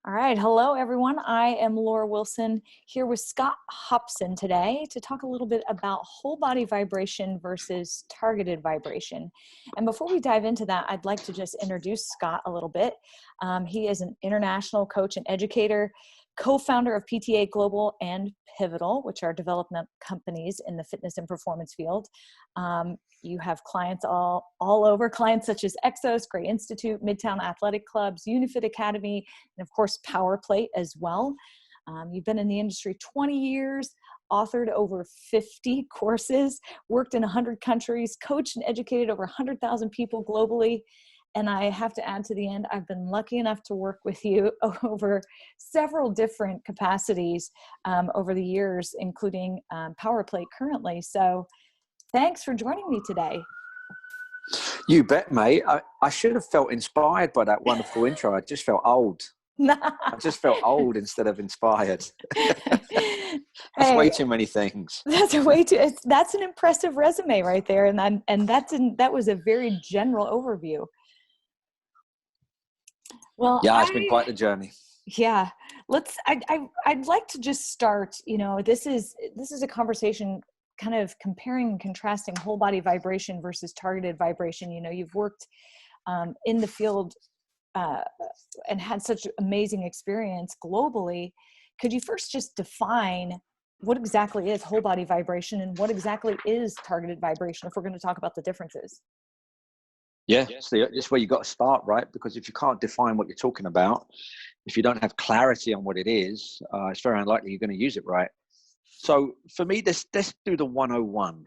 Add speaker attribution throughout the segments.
Speaker 1: All right. Hello, everyone. I am Laura Wilson here with Scott Hopson today to talk a little bit about whole body vibration versus targeted vibration. And before we dive into that, I'd like to just introduce Scott a little bit. He is an international coach and educator, co-founder of PTA Global and Pivotal, which are development companies in the fitness and performance field. You have clients all over, clients such as Exos, Gray Institute, Midtown Athletic Clubs, Unifit Academy, and of course, Power Plate as well. You've been in the industry 20 years, authored over 50 courses, worked in 100 countries, coached and educated over 100,000 people globally. And I have to add to the end, I've been lucky enough to work with you over several different capacities over the years, including Power Plate currently. So thanks for joining me today.
Speaker 2: You bet, mate. I should have felt inspired by that wonderful intro. I just felt old. I just felt old instead of inspired. That's way too many things.
Speaker 1: That's an impressive resume right there. And that was a very general overview. Well,
Speaker 2: yeah, it's been quite the journey.
Speaker 1: Yeah, I'd like to just start, this is a conversation kind of comparing and contrasting whole body vibration versus targeted vibration. You've worked in the field and had such amazing experience globally. Could you first just define what exactly is whole body vibration and what exactly is targeted vibration if we're going to talk about the differences?
Speaker 2: Yeah, it's where you got to start, right? Because if you can't define what you're talking about, if you don't have clarity on what it is, it's very unlikely you're going to use it right. So for me, let's do the 101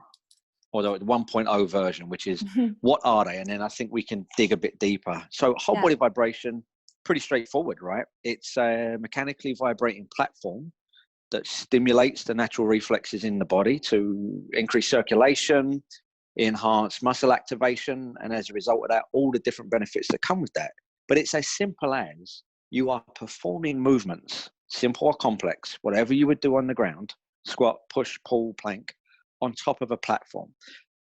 Speaker 2: or the 1.0 version, which is what are they? And then I think we can dig a bit deeper. So whole body vibration, pretty straightforward, right? It's a mechanically vibrating platform that stimulates the natural reflexes in the body to increase circulation, enhance muscle activation, and as a result of that, all the different benefits that come with that. But it's as simple as you are performing movements, simple or complex, whatever you would do on the ground, squat, push, pull, plank, on top of a platform.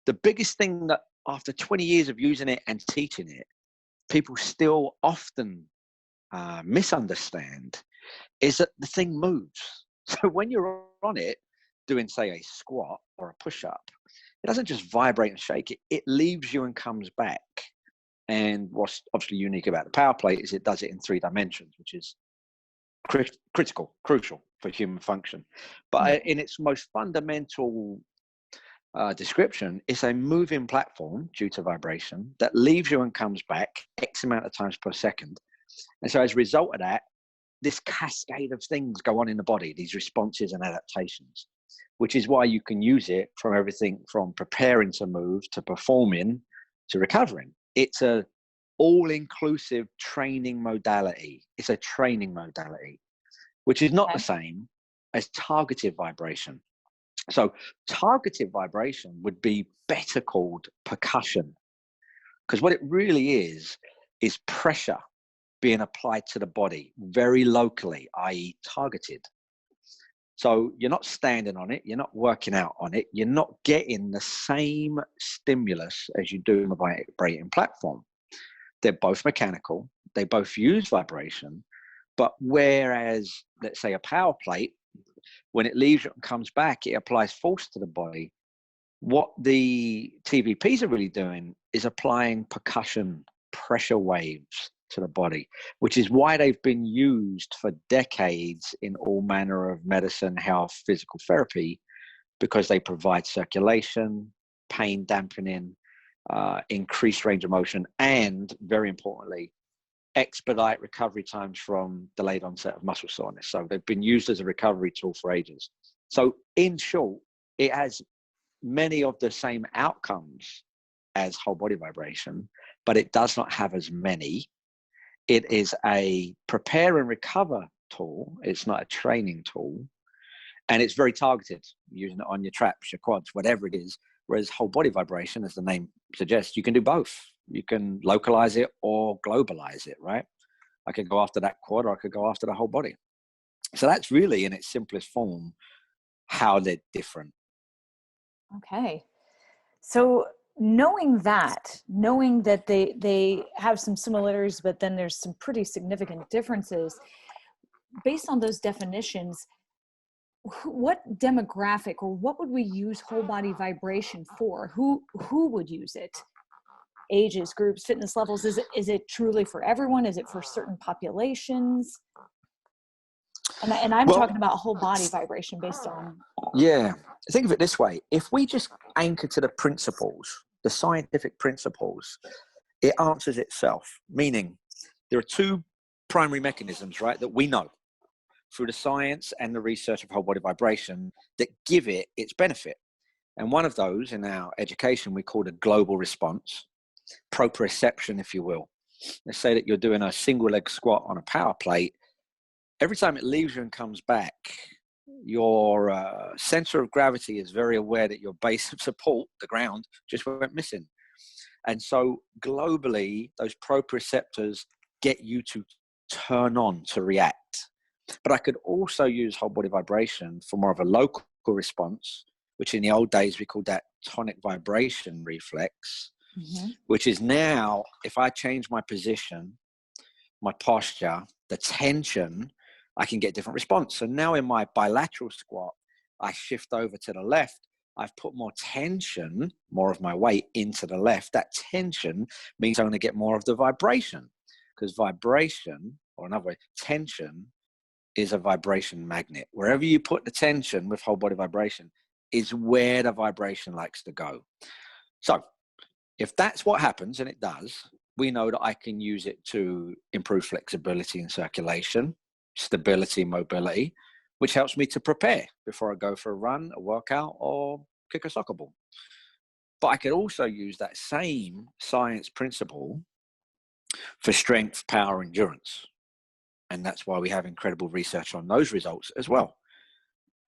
Speaker 2: The biggest thing that after 20 years of using it and teaching it, people still often misunderstand is that the thing moves. So when you're on it, doing, say, a squat or a push-up, it doesn't just vibrate and shake, it leaves you and comes back. And what's obviously unique about the Power Plate is it does it in 3 dimensions, which is crucial for human function. But in its most fundamental description, it's a moving platform due to vibration that leaves you and comes back X amount of times per second. And so as a result of that, this cascade of things go on in the body, these responses and adaptations, which is why you can use it from everything from preparing to move to performing to recovering. It's a all-inclusive training modality. It's a training modality, which is not the same as targeted vibration. So targeted vibration would be better called percussion, because what it really is pressure being applied to the body very locally, i.e. targeted. So you're not standing on it, you're not working out on it, you're not getting the same stimulus as you do on a vibrating platform. They're both mechanical, they both use vibration, but whereas, let's say, a power plate, when it leaves and comes back, it applies force to the body. What the TVPs are really doing is applying percussion pressure waves to the body, which is why they've been used for decades in all manner of medicine, health, physical therapy, because they provide circulation, pain dampening, increased range of motion, and very importantly, expedite recovery times from delayed onset of muscle soreness. So they've been used as a recovery tool for ages. So in short, it has many of the same outcomes as whole body vibration, but it does not have as many. It is a prepare and recover tool. It's not a training tool. And it's very targeted, using it on your traps, your quads, whatever it is. Whereas whole body vibration, as the name suggests, you can do both. You can localize it or globalize it, right? I could go after that quad or I could go after the whole body. So that's really, in its simplest form, how they're different.
Speaker 1: Okay. So knowing that they have some similarities, but then there's some pretty significant differences, based on those definitions, what demographic or what would we use whole body vibration for? Who would use it? Ages, groups, fitness levels? Is it truly for everyone? Is it for certain populations? And I'm talking about whole body vibration based on.
Speaker 2: Yeah, think of it this way: if we just anchor to the principles, the scientific principles, it answers itself. Meaning, there are two primary mechanisms, right, that we know through the science and the research of whole body vibration that give it its benefit. And one of those in our education we call a global response, proprioception, if you will. Let's say that you're doing a single leg squat on a power plate. Every time it leaves you and comes back, your center of gravity is very aware that your base of support, the ground, just went missing. And so globally, those proprioceptors get you to turn on, to react. But I could also use whole body vibration for more of a local response, which in the old days we called that tonic vibration reflex, which is now, if I change my position, my posture, the tension, I can get different response. So now in my bilateral squat, I shift over to the left. I've put more tension, more of my weight into the left. That tension means I'm going to get more of the vibration, because vibration, or another way, tension is a vibration magnet. Wherever you put the tension with whole body vibration is where the vibration likes to go. So if that's what happens, and it does, we know that I can use it to improve flexibility and circulation, stability, mobility, which helps me to prepare before I go for a run, a workout, or kick a soccer ball. But I could also use that same science principle for strength, power, endurance. And that's why we have incredible research on those results as well.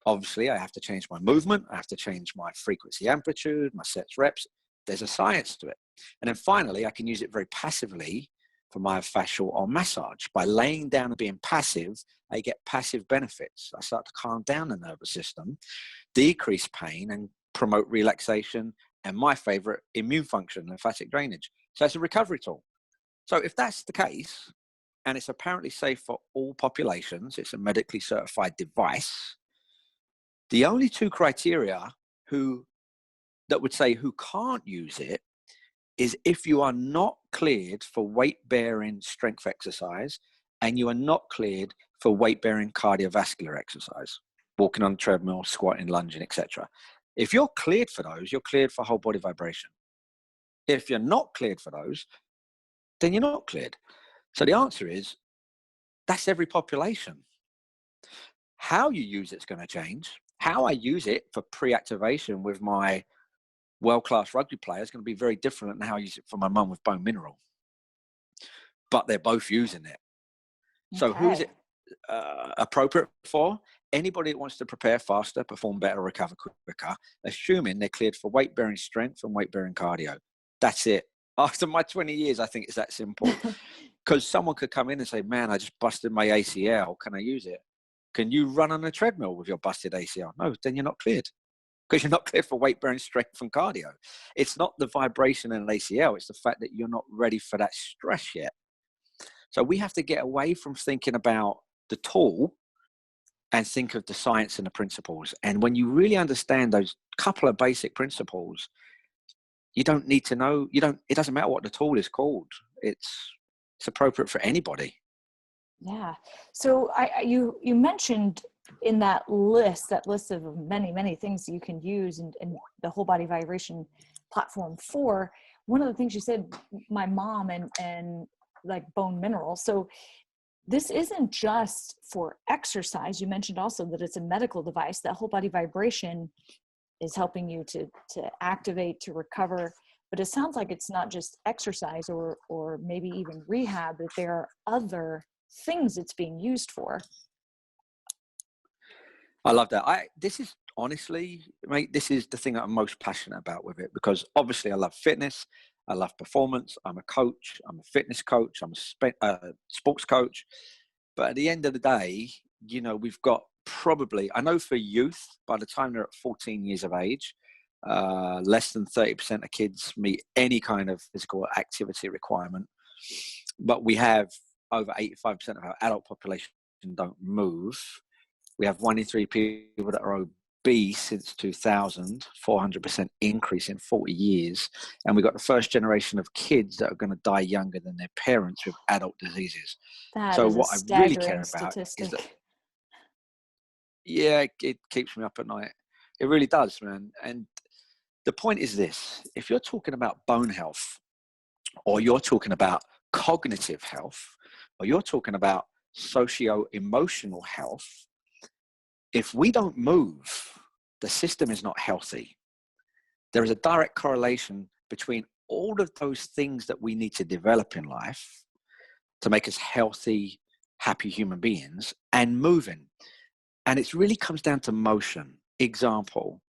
Speaker 2: Obviously, I have to change my movement. I have to change my frequency, amplitude, my sets, reps. There's a science to it. And then finally, I can use it very passively for myofascial or massage. By laying down and being passive, I get passive benefits. I start to calm down the nervous system, decrease pain, and promote relaxation, and my favorite, immune function, lymphatic drainage. So it's a recovery tool. So if that's the case, and it's apparently safe for all populations, it's a medically certified device, the only two criteria that would say who can't use it is if you are not cleared for weight-bearing strength exercise and you are not cleared for weight-bearing cardiovascular exercise, walking on a treadmill, squatting, lunging, etc. If you're cleared for those, you're cleared for whole body vibration. If you're not cleared for those, then you're not cleared. So the answer is, that's every population. How you use it's going to change. How I use it for pre-activation with my world-class rugby player is going to be very different than how I use it for my mum with bone mineral. But they're both using it. So who is it appropriate for? Anybody that wants to prepare faster, perform better, recover quicker, assuming they're cleared for weight-bearing strength and weight-bearing cardio. That's it. After my 20 years, I think it's that simple. Because someone could come in and say, man, I just busted my ACL. Can I use it? Can you run on a treadmill with your busted ACL? No, then you're not cleared. Because you're not cleared for weight-bearing strength and cardio. It's not the vibration in an ACL. It's the fact that you're not ready for that stress yet. So we have to get away from thinking about the tool and think of the science and the principles. And when you really understand those couple of basic principles, you don't need to know, it doesn't matter what the tool is called. It's appropriate for anybody.
Speaker 1: Yeah. So you mentioned in that list of many, many things you can use and the whole body vibration platform for, one of the things you said, my mom and like bone mineral. So this isn't just for exercise. You mentioned also that it's a medical device. That whole body vibration is helping you to activate, to recover. But it sounds like it's not just exercise or maybe even rehab, that there are other things it's being used for.
Speaker 2: I love that. This is honestly, mate, this is the thing that I'm most passionate about with it, because obviously I love fitness. I love performance. I'm a coach. I'm a fitness coach. I'm a sports coach. But at the end of the day, we've got probably, I know for youth, by the time they're at 14 years of age, less than 30% of kids meet any kind of physical activity requirement. But we have over 85% of our adult population don't move. We have 1 in 3 people that are obese since 2000, 400% increase in 40 years. And we've got the first generation of kids that are going to die younger than their parents with adult diseases.
Speaker 1: That
Speaker 2: So
Speaker 1: is a
Speaker 2: what I really care
Speaker 1: staggering
Speaker 2: about is that,
Speaker 1: statistic.
Speaker 2: yeah, it keeps me up at night. It really does, man. And the point is this: if you're talking about bone health, or you're talking about cognitive health, or you're talking about socio-emotional health, if we don't move, the system is not healthy. There is a direct correlation between all of those things that we need to develop in life to make us healthy, happy human beings, and moving. And it really comes down to motion. Example,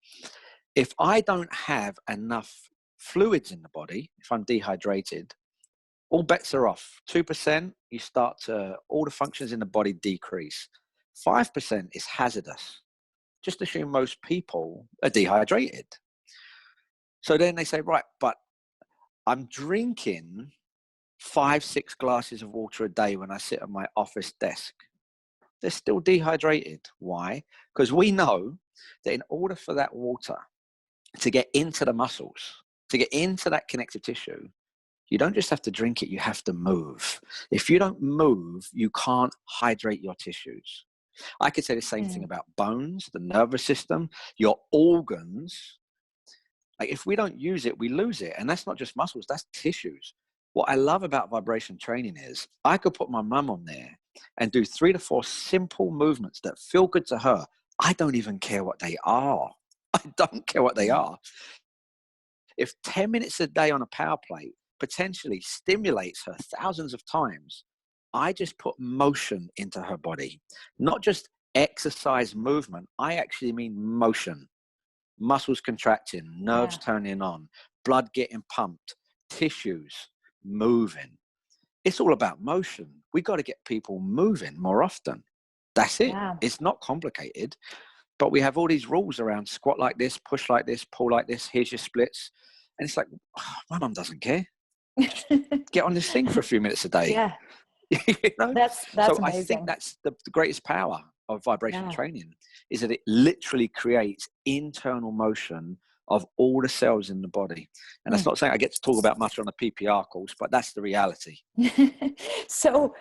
Speaker 2: if I don't have enough fluids in the body, if I'm dehydrated, all bets are off. 2%, you start to, all the functions in the body decrease. 5% is hazardous. Just assume most people are dehydrated. So then they say, right, but I'm drinking 5-6 glasses of water a day when I sit at my office desk. They're still dehydrated. Why? Because we know that in order for that water to get into the muscles, to get into that connective tissue, you don't just have to drink it, you have to move. If you don't move, you can't hydrate your tissues. I could say the same thing about bones, the nervous system, your organs. Like if we don't use it, we lose it. And that's not just muscles, that's tissues. What I love about vibration training is I could put my mum on there and do 3 to 4 simple movements that feel good to her. I don't even care what they are. I don't care what they are. If 10 minutes a day on a power plate potentially stimulates her thousands of times, I just put motion into her body, not just exercise movement. I actually mean motion, muscles contracting, nerves turning on, blood getting pumped, tissues moving. It's all about motion. We got to get people moving more often. That's it.
Speaker 1: Yeah.
Speaker 2: It's not complicated, but we have all these rules around squat like this, push like this, pull like this, here's your splits. And it's like, oh, my mum doesn't care. Get on this thing for a few minutes a day.
Speaker 1: Yeah.
Speaker 2: You know?
Speaker 1: That's
Speaker 2: So
Speaker 1: amazing.
Speaker 2: I think that's the greatest power of vibration training, is that it literally creates internal motion of all the cells in the body. And that's not saying I get to talk about much on the PPR calls, but that's the reality.
Speaker 1: So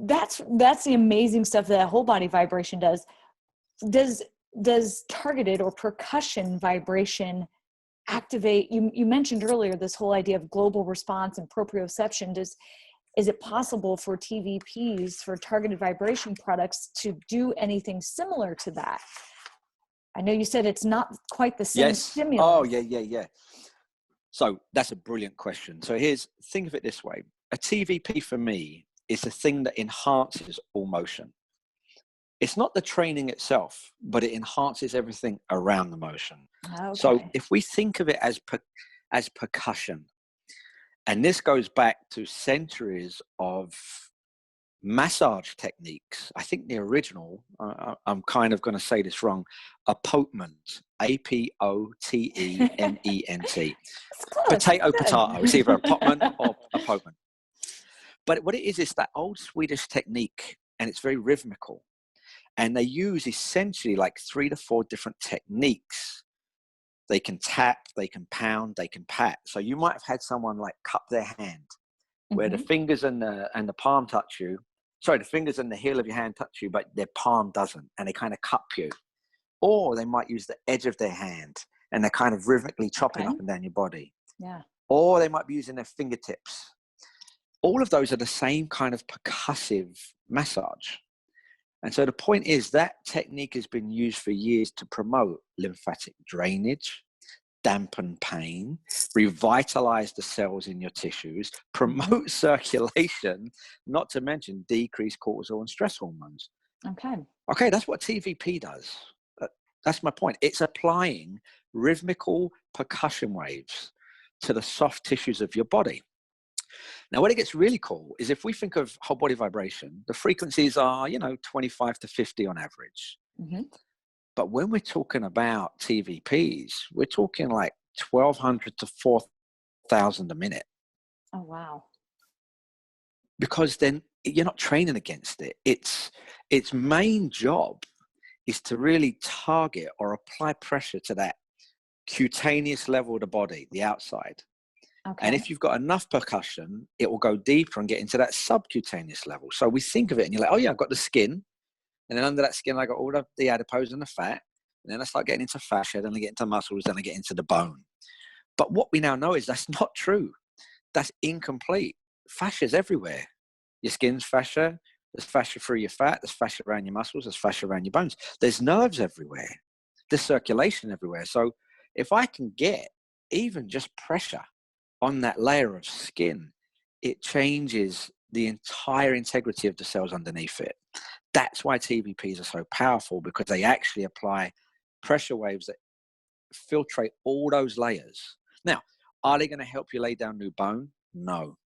Speaker 1: that's the amazing stuff that whole body vibration does. Does targeted or percussion vibration activate, you mentioned earlier this whole idea of global response and proprioception. Is it possible for TVPs, for targeted vibration products, to do anything similar to that? I know you said it's not quite the same stimulus.
Speaker 2: Oh, yeah. So that's a brilliant question. So think of it this way. A TVP for me is a thing that enhances all motion. It's not the training itself, but it enhances everything around the motion. Okay. So if we think of it as percussion, and this goes back to centuries of massage techniques. I think the original, I'm kind of going to say this wrong, appotement, A-P-O-T-E-M-E-N-T. Potato. It's either a potman or a potman. But what it is that old Swedish technique, and it's very rhythmical. And they use essentially like 3 to 4 different techniques. They can tap, they can pound, they can pat. So you might have had someone like cup their hand, where the fingers and the palm touch you. Sorry, the fingers and the heel of your hand touch you, but their palm doesn't, and they kind of cup you. Or they might use the edge of their hand, and they're kind of rhythmically chopping up and down your body.
Speaker 1: Yeah.
Speaker 2: Or they might be using their fingertips. All of those are the same kind of percussive massage. And so the point is that technique has been used for years to promote lymphatic drainage, dampen pain, revitalize the cells in your tissues, promote circulation, not to mention decrease cortisol and stress hormones. Okay, that's what TVP does. That's my point. It's applying rhythmical percussion waves to the soft tissues of your body. Now, when it gets really cool is if we think of whole body vibration, the frequencies are, 25 to 50 on average. But when we're talking about TVPs, we're talking like 1,200 to 4,000 a minute.
Speaker 1: Oh, wow.
Speaker 2: Because then you're not training against it. Its main job is to really target or apply pressure to that cutaneous level of the body, the outside.
Speaker 1: Okay.
Speaker 2: And if you've got enough percussion, it will go deeper and get into that subcutaneous level. So we think of it and you're like, oh yeah, I've got the skin. And then under that skin, I got all the adipose and the fat. And then I start getting into fascia, then I get into muscles, then I get into the bone. But what we now know is that's not true. That's incomplete. Fascia is everywhere. Your skin's fascia. There's fascia through your fat. There's fascia around your muscles. There's fascia around your bones. There's nerves everywhere. There's circulation everywhere. So if I can get even just pressure on that layer of skin, it changes the entire integrity of the cells underneath it. That's why TVPs are so powerful, because they actually apply pressure waves that filtrate all those layers. Now, are they going to help you lay down new bone? No.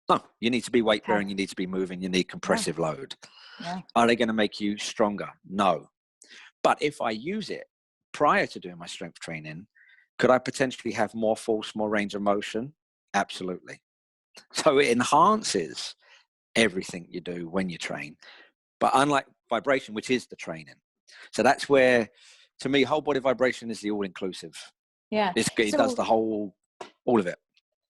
Speaker 2: No, you need to be weight bearing, you need to be moving, you need compressive load.
Speaker 1: Yeah.
Speaker 2: Are they going to make you stronger? No. But if I use it prior to doing my strength training, could I potentially have more force, more range of motion? Absolutely. So it enhances everything you do when you train. But unlike vibration, which is the training. So that's where, to me, whole body vibration is the all-inclusive.
Speaker 1: Yeah.
Speaker 2: It does the whole, all of it.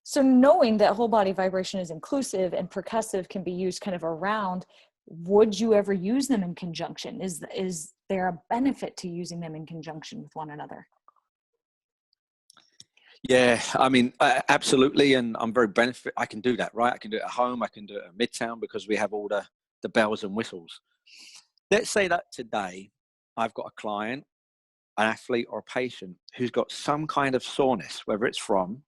Speaker 1: So knowing that whole body vibration is inclusive and percussive can be used kind of around, would you ever use them in conjunction? Is there a benefit to using them in conjunction with one another?
Speaker 2: Yeah, I mean, absolutely. And I'm very I can do that, right? I can do it at home. I can do it at Midtown because we have all the bells and whistles. Let's say that today I've got a client, an athlete or a patient who's got some kind of soreness, whether it's from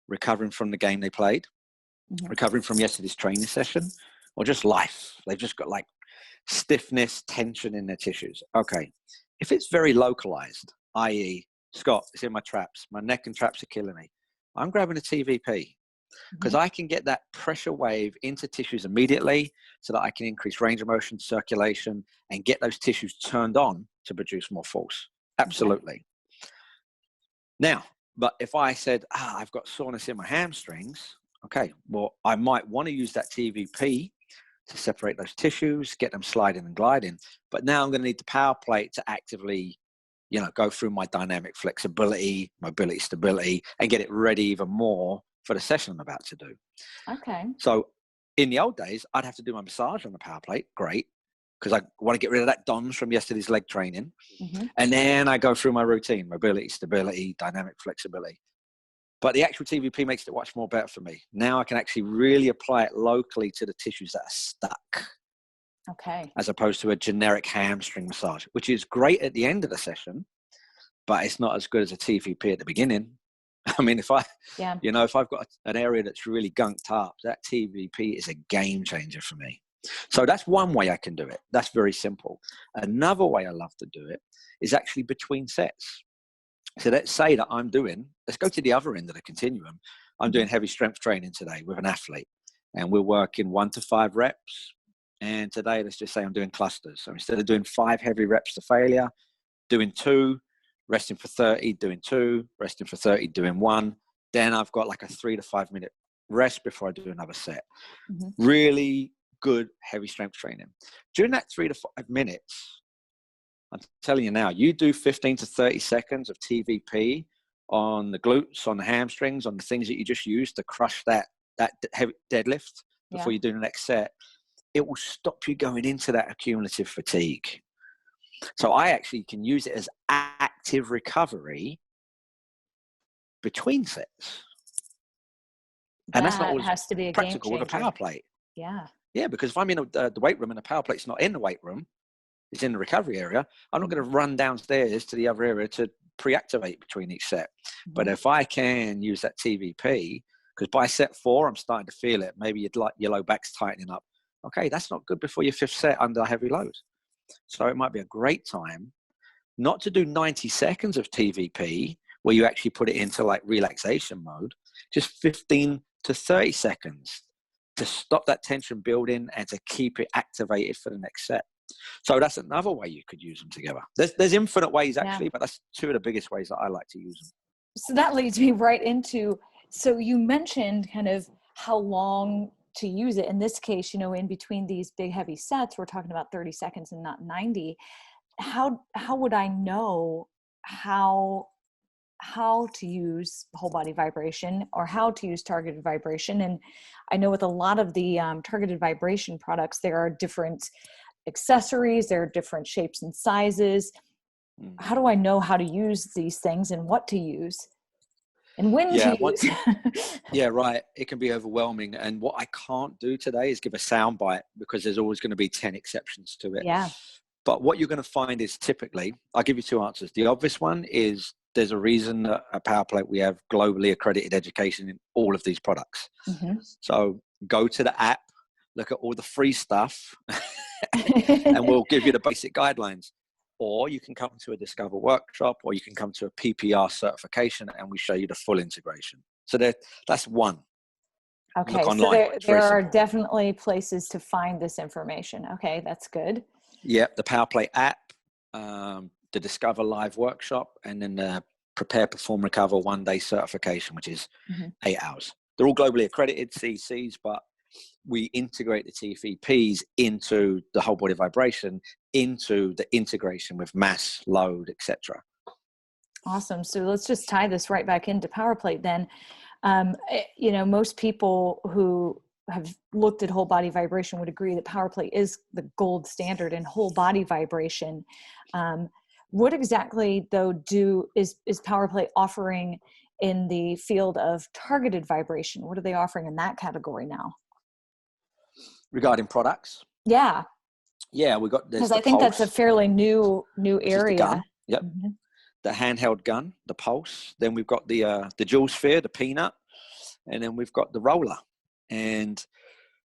Speaker 2: recovering from the game they played, recovering from yesterday's training session, or just life. They've just got like stiffness, tension in their tissues. Okay. If it's very localized, i.e., Scott, it's in my traps, my neck and traps are killing me, I'm grabbing a TVP because I can get that pressure wave into tissues immediately so that I can increase range of motion, circulation, and get those tissues turned on to produce more force. Absolutely. Now, but if I said, I've got soreness in my hamstrings, okay, well, I might want to use that TVP to separate those tissues, get them sliding and gliding. But now I'm going to need the power plate to actively, go through my dynamic flexibility, mobility, stability, and get it ready even more for the session I'm about to do.
Speaker 1: Okay.
Speaker 2: So in the old days, I'd have to do my massage on the power plate. Great. Because I want to get rid of that DOMS from yesterday's leg training. And then I go through my routine, mobility, stability, dynamic flexibility. But the actual TVP makes it much more better for me. Now I can actually really apply it locally to the tissues that are stuck.
Speaker 1: Okay.
Speaker 2: As opposed to a generic hamstring massage, which is great at the end of the session, but it's not as good as a TVP at the beginning. I mean, if I've got an area that's really gunked up, that TVP is a game changer for me. So that's one way I can do it. That's very simple. Another way I love to do it is actually between sets. So let's say that let's go to the other end of the continuum. I'm doing heavy strength training today with an athlete, and we're working 1 to 5 reps. And today, let's just say I'm doing clusters. So instead of doing 5 heavy reps to failure, doing 2, resting for 30, doing 2, resting for 30, doing 1. Then I've got like a 3 to 5 minute rest before I do another set. Really good heavy strength training. During that 3 to 5 minutes, I'm telling you now, you do 15 to 30 seconds of TVP on the glutes, on the hamstrings, on the things that you just used to crush that heavy deadlift before you do the next set. It will stop you going into that accumulative fatigue. So I actually can use it as active recovery between sets. And that's not always
Speaker 1: has to be a
Speaker 2: practical
Speaker 1: game
Speaker 2: with a
Speaker 1: changer.
Speaker 2: power plate.
Speaker 1: Yeah.
Speaker 2: Yeah, because if I'm in the weight room and the power plate's not in the weight room, it's in the recovery area, I'm not going to run downstairs to the other area to pre-activate between each set. But if I can use that TVP, because by set 4, I'm starting to feel it. Maybe your low back's tightening up. Okay, that's not good before your 5th set under heavy load. So it might be a great time not to do 90 seconds of TVP where you actually put it into like relaxation mode, just 15 to 30 seconds to stop that tension building and to keep it activated for the next set. So that's another way you could use them together. There's infinite ways actually, but that's 2 of the biggest ways that I like to use them.
Speaker 1: So that leads me right into, so you mentioned kind of how long to use it. In this case, you know, in between these big heavy sets, we're talking about 30 seconds and not 90. How would I know how to use whole body vibration or how to use targeted vibration? And I know with a lot of the targeted vibration products, there are different accessories, there are different shapes and sizes. How do I know how to use these things and what to use and when to use?
Speaker 2: Yeah, right. It can be overwhelming. And what I can't do today is give a sound bite, because there's always going to be 10 exceptions to it.
Speaker 1: Yeah.
Speaker 2: But what you're going to find is, typically, I'll give you two answers. The obvious one is, there's a reason that at PowerPlate we have globally accredited education in all of these products.
Speaker 1: Mm-hmm.
Speaker 2: So go to the app, look at all the free stuff, and we'll give you the basic guidelines. Or you can come to a Discover workshop, or you can come to a PPR certification, and we show you the full integration. So that's one.
Speaker 1: Okay,
Speaker 2: look
Speaker 1: so
Speaker 2: online.
Speaker 1: there are definitely places to find this information. Okay, that's good.
Speaker 2: Yeah, the PowerPlay app, the Discover Live workshop, and then the Prepare, Perform, Recover one-day certification, which is 8 hours. They're all globally accredited CCs, but we integrate the TVPs into the whole body vibration, into the integration with mass, load, etc.
Speaker 1: Awesome. So let's just tie this right back into PowerPlate then. You know, most people who have looked at whole body vibration would agree that PowerPlate is the gold standard in whole body vibration. What exactly, though, is PowerPlate offering in the field of targeted vibration? What are they offering in that category now?
Speaker 2: Regarding products?
Speaker 1: Yeah.
Speaker 2: Yeah, we got this.
Speaker 1: Because I think that's a fairly new area.
Speaker 2: The gun. Yep. Mm-hmm. The handheld gun, the Pulse. Then we've got the Dual Sphere, the Peanut, and then we've got the Roller. And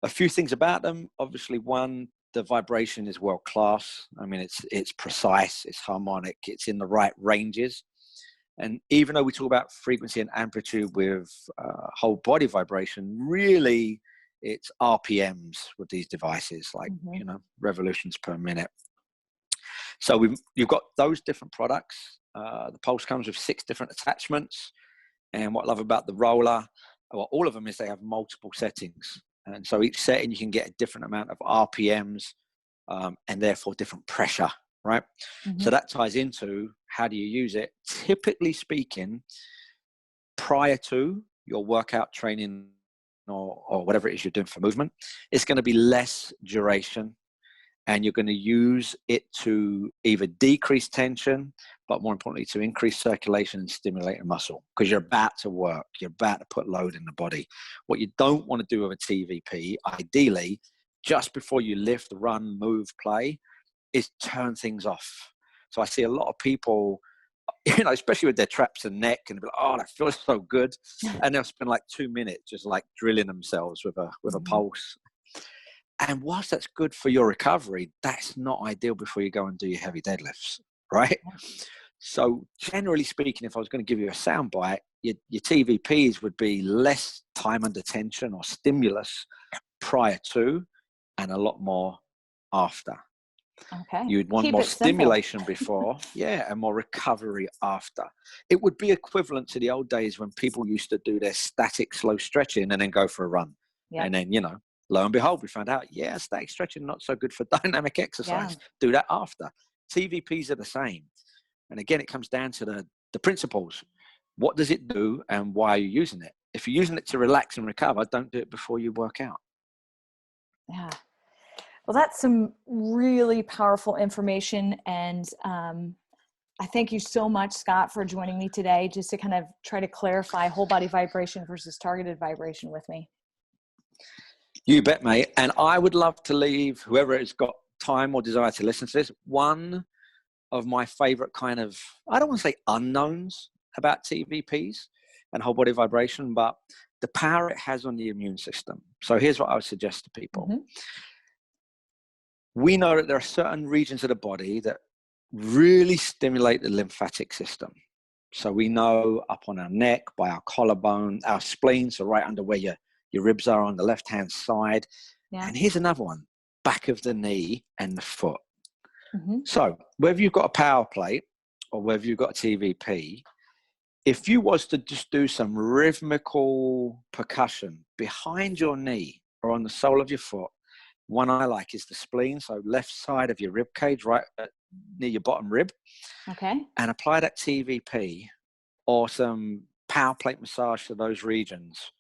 Speaker 2: a few things about them. Obviously, one, the vibration is world class. I mean, it's precise, it's harmonic, it's in the right ranges. And even though we talk about frequency and amplitude with whole body vibration, really it's RPMs with these devices, like, you know, revolutions per minute. So you've got those different products. The Pulse comes with 6 different attachments. And what I love about the Roller, well, all of them, is they have multiple settings. And so each setting, you can get a different amount of RPMs and therefore different pressure, right? So that ties into, how do you use it? Typically speaking, prior to your workout training or whatever it is you're doing for movement, it's going to be less duration. And you're going to use it to either decrease tension, but more importantly, to increase circulation and stimulate a muscle, because you're about to work, you're about to put load in the body. What you don't want to do with a TVP, ideally, just before you lift, run, move, play, is turn things off. So I see a lot of people, you know, especially with their traps and neck, and be like, oh, that feels so good. And they'll spend like 2 minutes just like drilling themselves with a pulse. And whilst that's good for your recovery, that's not ideal before you go and do your heavy deadlifts, right? So generally speaking, if I was going to give you a soundbite, your TVPs would be less time under tension or stimulus prior to, and a lot more after.
Speaker 1: Okay.
Speaker 2: You'd want more stimulation before, and more recovery after. It would be equivalent to the old days when people used to do their static slow stretching and then go for a run. And then, you know, lo and behold, we found out, static stretching, not so good for dynamic exercise. Do that after. TVPs are the same. And again, it comes down to the principles. What does it do and why are you using it? If you're using it to relax and recover, don't do it before you work out.
Speaker 1: Yeah. Well, that's some really powerful information. And I thank you so much, Scott, for joining me today, just to kind of try to clarify whole body vibration versus targeted vibration with me.
Speaker 2: You bet, mate. And I would love to leave whoever has got time or desire to listen to this, one of my favorite kind of, I don't want to say unknowns about TVPs and whole body vibration, but the power it has on the immune system. So here's what I would suggest to people. We know that there are certain regions of the body that really stimulate the lymphatic system. So we know up on our neck, by our collarbone, our spleen, so right under where your ribs are on the left-hand side. And here's another one, back of the knee and the foot. So whether you've got a power plate or whether you've got a TVP, if you was to just do some rhythmical percussion behind your knee or on the sole of your foot. One I like is the spleen, so left side of your rib cage, right near your bottom rib.
Speaker 1: Okay.
Speaker 2: And apply that TVP or some power plate massage to those regions,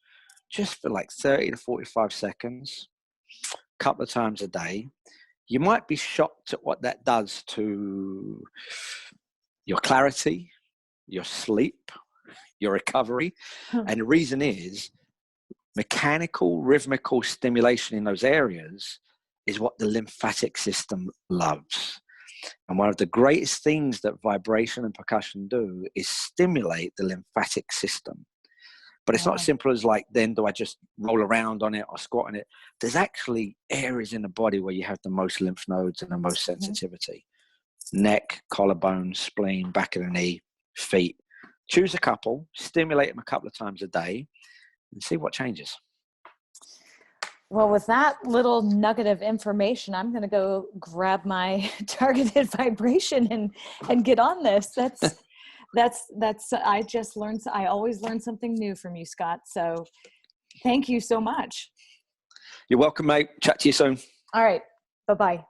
Speaker 2: just for like 30 to 45 seconds, a couple of times a day. You might be shocked at what that does to your clarity, your sleep, your recovery. And the reason is mechanical, rhythmical stimulation in those areas is what the lymphatic system loves. And one of the greatest things that vibration and percussion do is stimulate the lymphatic system. But it's not as simple as like, then do I just roll around on it or squat on it? There's actually areas in the body where you have the most lymph nodes and the most sensitivity. Neck, collarbone, spleen, back of the knee, feet. Choose a couple, stimulate them a couple of times a day, and see what changes.
Speaker 1: Well, with that little nugget of information, I'm going to go grab my targeted vibration and get on this. I just learned, I always learn something new from you, Scott. So thank you so much.
Speaker 2: You're welcome, mate. Chat to you soon.
Speaker 1: All right. Bye-bye.